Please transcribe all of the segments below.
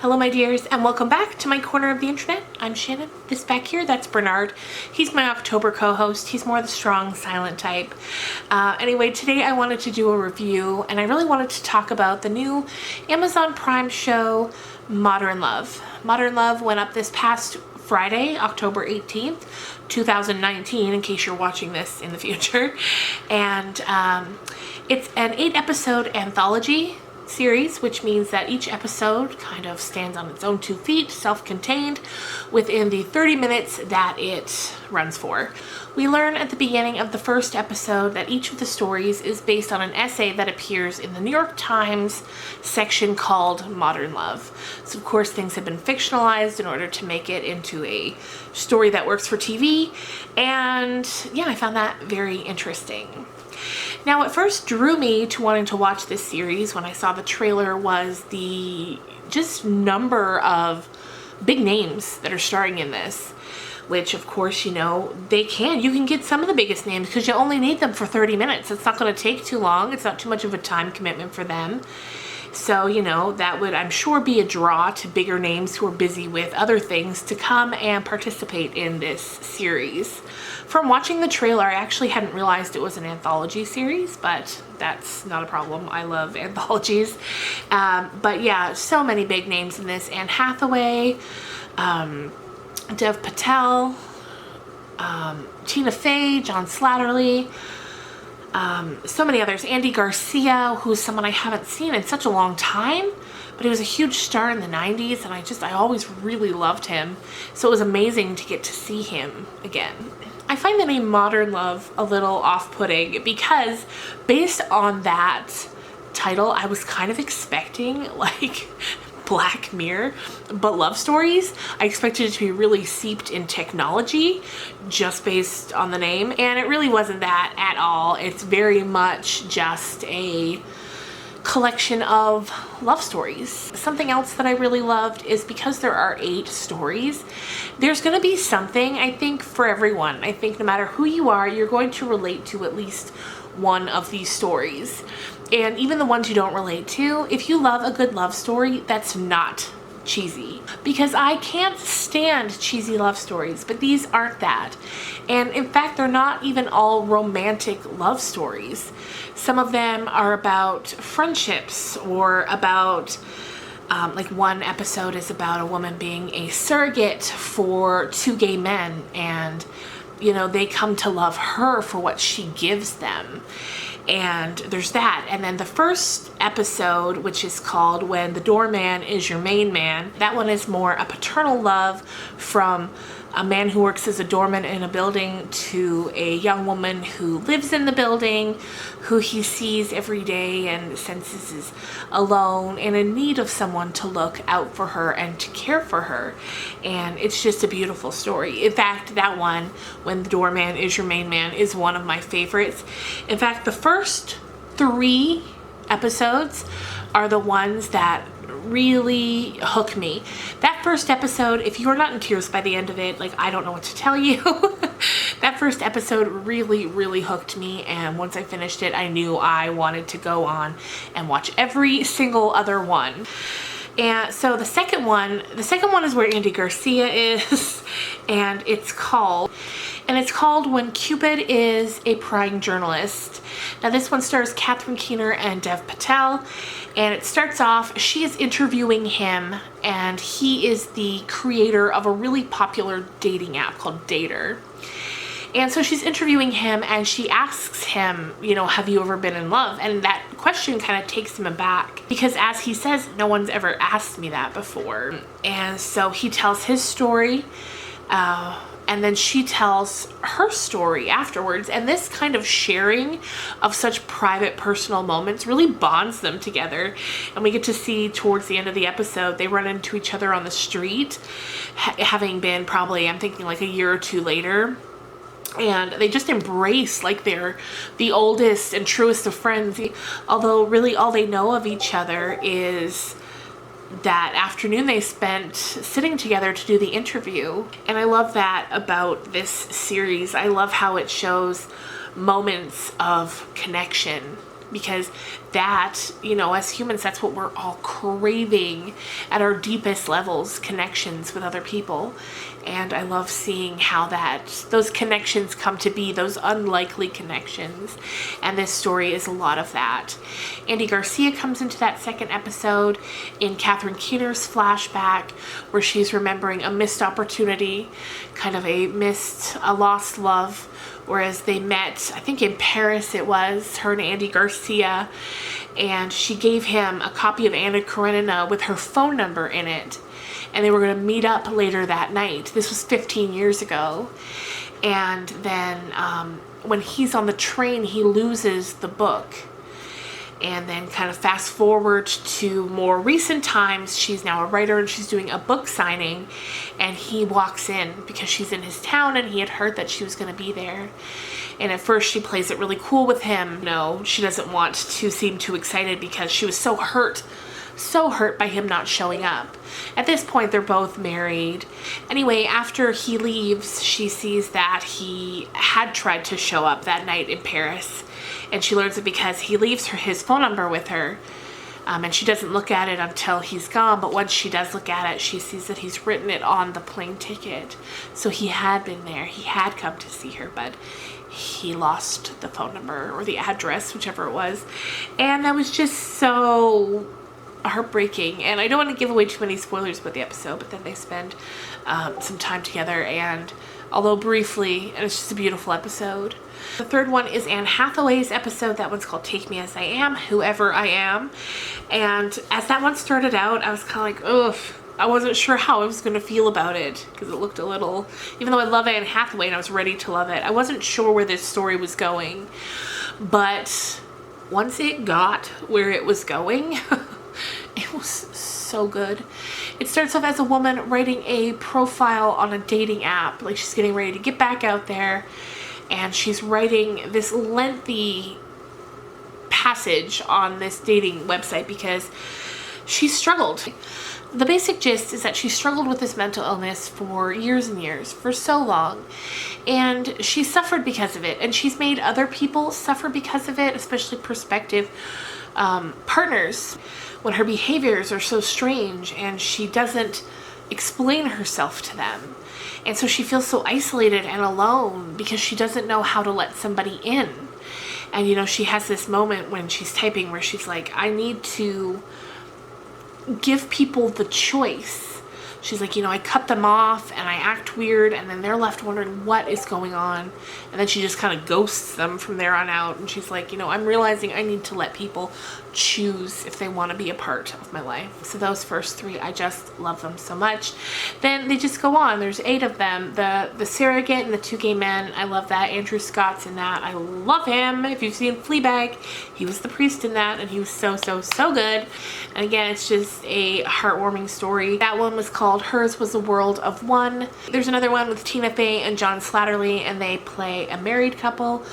Hello my dears, and welcome back to my corner of the internet. I'm Shannon. This back here, that's Bernard. He's my October co-host. He's more the strong, silent type. Anyway, today I wanted to do a review, and I really wanted to talk about the new Amazon Prime show, Modern Love. Modern Love went up this past Friday, October 18th, 2019, in case you're watching this in the future. And it's an 8-episode anthology series, which means that each episode kind of stands on its own 2 feet, self-contained, within the 30 minutes that it runs for. We learn at the beginning of the first episode that each of the stories is based on an essay that appears in the New York Times section called Modern Love. So of course things have been fictionalized in order to make it into a story that works for TV, and yeah, I found that very interesting. Now, what first drew me to wanting to watch this series when I saw the trailer was the just number of big names that are starring in this, which of course, you know, you can get some of the biggest names because you only need them for 30 minutes. It's not going to take too long. It's not too much of a time commitment for them. So, you know, that would, I'm sure, be a draw to bigger names who are busy with other things to come and participate in this series. From watching the trailer, I actually hadn't realized it was an anthology series, but that's not a problem. I love anthologies. But yeah, so many big names in this. Anne Hathaway, Dev Patel, Tina Fey, John Slattery, so many others. Andy Garcia, who's someone I haven't seen in such a long time, but he was a huge star in the 90s, and I always really loved him. So it was amazing to get to see him again. I find the name Modern Love a little off-putting because based on that title, I was kind of expecting like Black Mirror, but love stories. I expected it to be really seeped in technology just based on the name, and it really wasn't that at all. It's very much just a collection of love stories. Something else that I really loved is because there are 8 stories, there's going to be something, I think, for everyone. I think no matter who you are, you're going to relate to at least one of these stories. And even the ones you don't relate to, if you love a good love story, that's not cheesy. Because I can't stand cheesy love stories, but these aren't that. And in fact, they're not even all romantic love stories. Some of them are about friendships or about like one episode is about a woman being a surrogate for 2 gay men, and you know, they come to love her for what she gives them. And there's that. And then the first episode, which is called When the Doorman is Your Main Man, that one is more a paternal love from a man who works as a doorman in a building to a young woman who lives in the building, who he sees every day and senses is alone and in need of someone to look out for her and to care for her. And it's just a beautiful story. In fact, that one, When the Doorman is Your Main Man, is one of my favorites. In fact, the first 3 episodes are the ones that really hook me. That first episode, if you're not in tears by the end of it, like, I don't know what to tell you. That first episode really, really hooked me, and once I finished it, I knew I wanted to go on and watch every single other one. And so the second one is where Andy Garcia is, and it's called When Cupid is a Prying Journalist. Now this one stars Catherine Keener and Dev Patel, and it starts off, she is interviewing him, and he is the creator of a really popular dating app called Dater. And so she's interviewing him, and she asks him, you know, have you ever been in love? And that question kind of takes him aback because, as he says, no one's ever asked me that before. And so he tells his story, and then she tells her story afterwards. And this kind of sharing of such private, personal moments really bonds them together. And we get to see towards the end of the episode, they run into each other on the street, having been probably, I'm thinking, like a year or 2 later. And they just embrace like they're the oldest and truest of friends, although really all they know of each other is that afternoon they spent sitting together to do the interview. And I love that about this series. I love how it shows moments of connection because that, you know, as humans, that's what we're all craving at our deepest levels, connections with other people. And I love seeing how those connections come to be, those unlikely connections. And this story is a lot of that. Andy Garcia comes into that second episode in Catherine Keener's flashback, where she's remembering a missed opportunity, kind of a lost love, whereas they met, I think in Paris it was, her and Andy Garcia, and she gave him a copy of Anna Karenina with her phone number in it. And they were going to meet up later that night. This was 15 years ago. And then when he's on the train, he loses the book. And then kind of fast forward to more recent times, she's now a writer and she's doing a book signing. And he walks in because she's in his town and he had heard that she was going to be there. And at first she plays it really cool with him. No, she doesn't want to seem too excited because she was so hurt by him not showing up. At this point, they're both married. Anyway, after he leaves, she sees that he had tried to show up that night in Paris. And she learns it because he leaves his phone number with her. And she doesn't look at it until he's gone. But once she does look at it, she sees that he's written it on the plane ticket. So he had been there. He had come to see her, but he lost the phone number or the address, whichever it was. And that was just so heartbreaking. And I don't want to give away too many spoilers about the episode, but then they spend some time together, and although briefly, and it's just a beautiful episode. The third one is Anne Hathaway's episode. That one's called Take Me As I Am, Whoever I Am. And as that one started out, I was kind of like, ugh, I wasn't sure how I was going to feel about it, because it looked a little, even though I love Anne Hathaway and I was ready to love it, I wasn't sure where this story was going. But once it got where it was going, it was so good. It starts off as a woman writing a profile on a dating app. Like, she's getting ready to get back out there, and she's writing this lengthy passage on this dating website because she struggled. The basic gist is that she struggled with this mental illness for years and years, for so long, and she suffered because of it, and she's made other people suffer because of it, especially prospective partners, when her behaviors are so strange and she doesn't explain herself to them. And so she feels so isolated and alone because she doesn't know how to let somebody in. And, you know, she has this moment when she's typing where she's like, I need to give people the choice. She's like, you know, I cut them off and I act weird, and then they're left wondering what is going on. And then she just kind of ghosts them from there on out. And she's like, you know, I'm realizing I need to let people choose if they want to be a part of my life. So those first three, I just love them so much. Then they just go on. There's 8 of them. The surrogate and the 2 gay men. I love that. Andrew Scott's in that. I love him. If you've seen Fleabag, he was the priest in that, and he was so good. And again, it's just a heartwarming story. That one was called Hers Was a World of One. There's another one with Tina Fey and John Slattery, and they play a married couple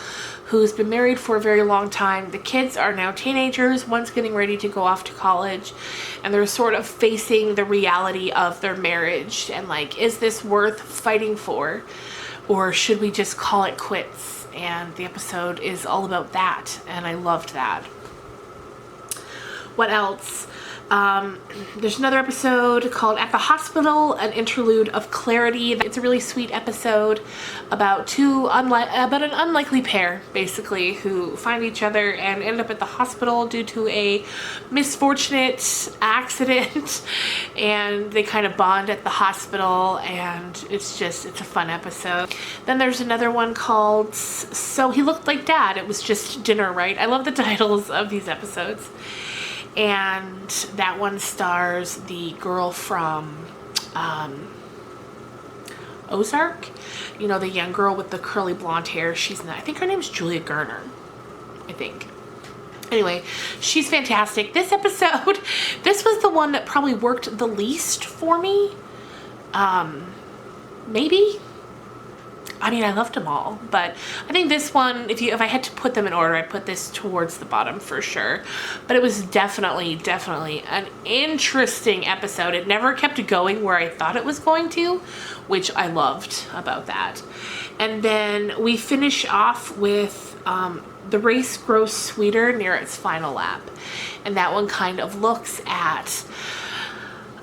who's been married for a very long time. The kids are now teenagers. One's getting ready to go off to college, and they're sort of facing the reality of their marriage and like, is this worth fighting for, or should we just call it quits? And the episode is all about that, and I loved that. What else? There's another episode called At the Hospital, an interlude of clarity. It's a really sweet episode about an unlikely pair, basically, who find each other and end up at the hospital due to a misfortunate accident, and they kind of bond at the hospital, and it's a fun episode. Then there's another one called So He Looked Like Dad. It was just dinner, right? I love the titles of these episodes. And that one stars the girl from Ozark. You know, the young girl with the curly blonde hair. She's in that. I think her name's Julia Garner. I think. Anyway, she's fantastic. This episode, this was the one that probably worked the least for me. Maybe. I mean, I loved them all, but I think this one, if I had to put them in order, I'd put this towards the bottom for sure. But it was definitely an interesting episode. It never kept going where I thought it was going to, which I loved about that. And then we finish off with The Race Grows Sweeter Near Its Final Lap. And that one kind of looks at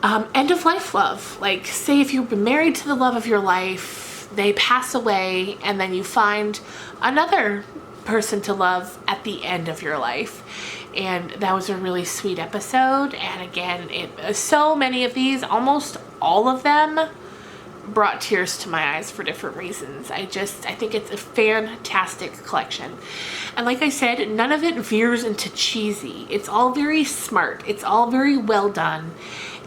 end of life love. Like, say if you've been married to the love of your life, they pass away, and then you find another person to love at the end of your life. And that was a really sweet episode. And again, so many of these, almost all of them, brought tears to my eyes for different reasons. I think it's a fantastic collection. And like I said, none of it veers into cheesy. It's all very smart. It's all very well done.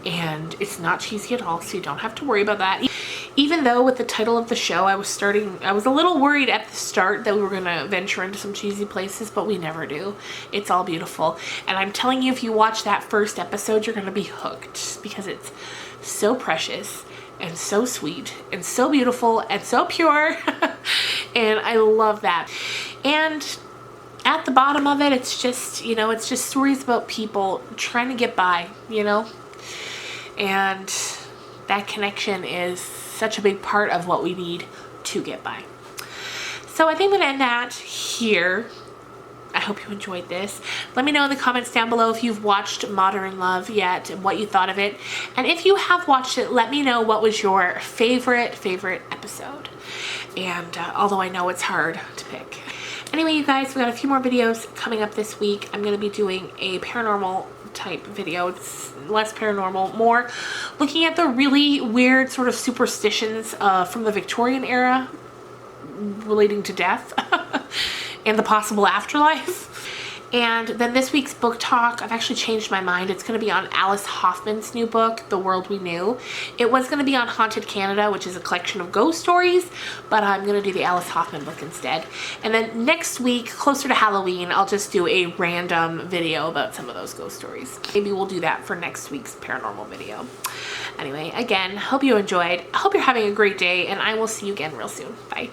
And it's not cheesy at all, so you don't have to worry about that. Even though with the title of the show, I was a little worried at the start that we were gonna venture into some cheesy places, but we never do. It's all beautiful. And I'm telling you, if you watch that first episode, you're gonna be hooked because it's so precious and so sweet and so beautiful and so pure. And I love that. And at the bottom of it, it's just, you know, it's just stories about people trying to get by, you know? And that connection is such a big part of what we need to get by. So I think I'm gonna end that here. I hope you enjoyed this. Let me know in the comments down below if you've watched Modern Love yet and what you thought of it. And if you have watched it, let me know what was your favorite episode. And although I know it's hard to pick. Anyway, you guys, we got a few more videos coming up this week. I'm gonna be doing a paranormal type video. It's less paranormal, more looking at the really weird sort of superstitions from the Victorian era relating to death and the possible afterlife. And then this week's book talk, I've actually changed my mind. It's going to be on Alice Hoffman's new book, The World We Knew. It was going to be on Haunted Canada, which is a collection of ghost stories, but I'm going to do the Alice Hoffman book instead. And then next week, closer to Halloween, I'll just do a random video about some of those ghost stories. Maybe we'll do that for next week's paranormal video. Anyway, again, hope you enjoyed. I hope you're having a great day, and I will see you again real soon. Bye.